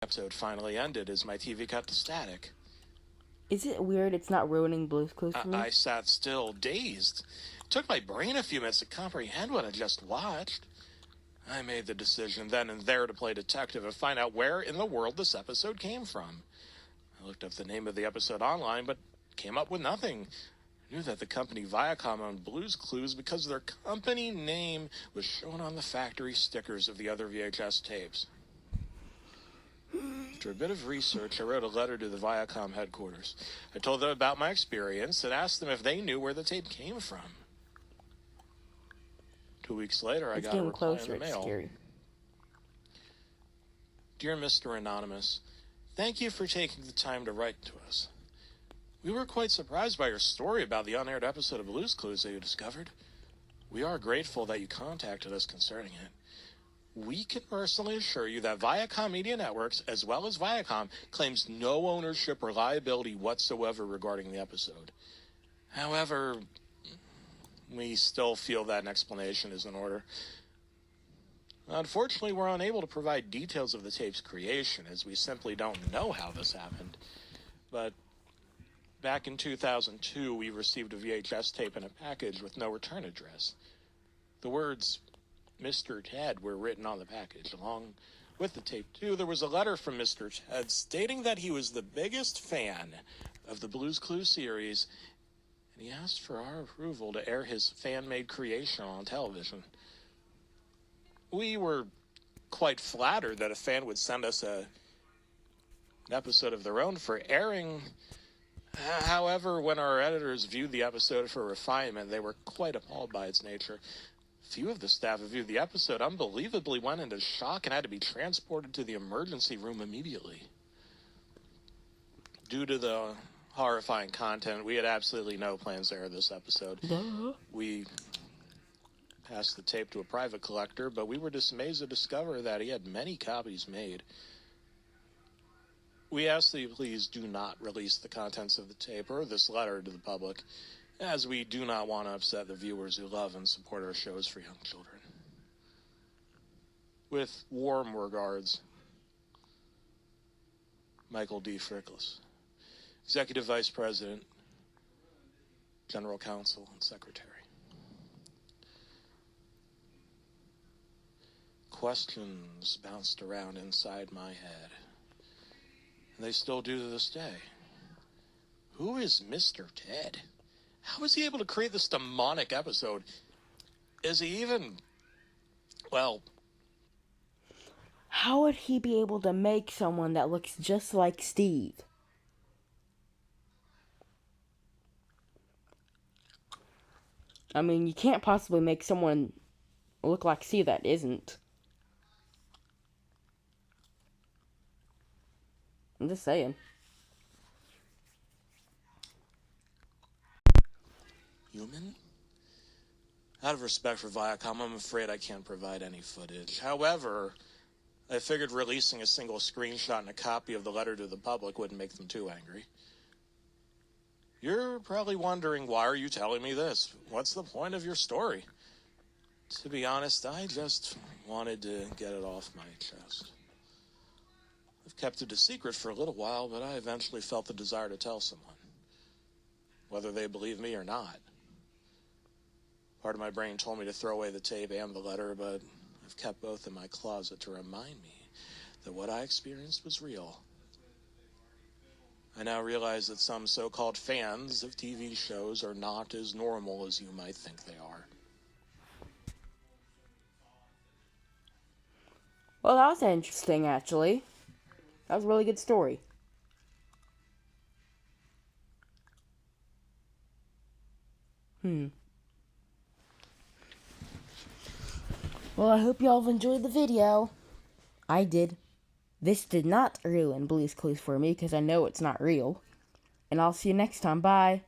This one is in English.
episode finally ended as my TV cut to static. Is it weird it's not ruining Blue's Clues for me? I sat still, dazed. It took my brain a few minutes to comprehend what I just watched. I made the decision then and there to play detective and find out where in the world this episode came from. I looked up the name of the episode online, but came up with nothing. I knew that the company Viacom owned Blue's Clues because their company name was shown on the factory stickers of the other VHS tapes. After a bit of research, I wrote a letter to the Viacom headquarters. I told them about my experience and asked them if they knew where the tape came from. 2 weeks later, I got a reply in the mail. Scary. Dear Mr. Anonymous, thank you for taking the time to write to us. We were quite surprised by your story about the unaired episode of Blue's Clues that you discovered. We are grateful that you contacted us concerning it. We can personally assure you that Viacom Media Networks, as well as Viacom, claims no ownership or liability whatsoever regarding the episode. However, we still feel that an explanation is in order. Unfortunately, we're unable to provide details of the tape's creation, as we simply don't know how this happened. But back in 2002, we received a VHS tape in a package with no return address. The words Mr. Ted were written on the package. Along with the tape, too, there was a letter from Mr. Ted stating that he was the biggest fan of the Blue's Clues series, and he asked for our approval to air his fan-made creation on television. We were quite flattered that a fan would send us an episode of their own for airing. However, when our editors viewed the episode for refinement, they were quite appalled by its nature. Few of the staff who viewed the episode unbelievably went into shock and had to be transported to the emergency room immediately. Due to the horrifying content, we had absolutely no plans to air this episode. We passed the tape to a private collector, but we were dismayed to discover that he had many copies made. We ask that you please do not release the contents of the tape or this letter to the public, as we do not want to upset the viewers who love and support our shows for young children. With warm regards, Michael D. Frickless, Executive Vice President, General Counsel, and Secretary. Questions bounced around inside my head, and they still do to this day. Who is Mr. Ted? How was he able to create this demonic episode? Is he even, well... How would he be able to make someone that looks just like Steve? I mean, you can't possibly make someone look like Steve that isn't. I'm just saying. Human? Out of respect for Viacom, I'm afraid I can't provide any footage. However, I figured releasing a single screenshot and a copy of the letter to the public wouldn't make them too angry. You're probably wondering, why are you telling me this? What's the point of your story? To be honest, I just wanted to get it off my chest. I've kept it a secret for a little while, but I eventually felt the desire to tell someone, whether they believe me or not. Part of my brain told me to throw away the tape and the letter, but I've kept both in my closet to remind me that what I experienced was real. I now realize that some so-called fans of TV shows are not as normal as you might think they are. Well, that was interesting, actually. That was a really good story. Well, I hope y'all have enjoyed the video. I did. This did not ruin Blue's Clues for me, because I know it's not real. And I'll see you next time. Bye.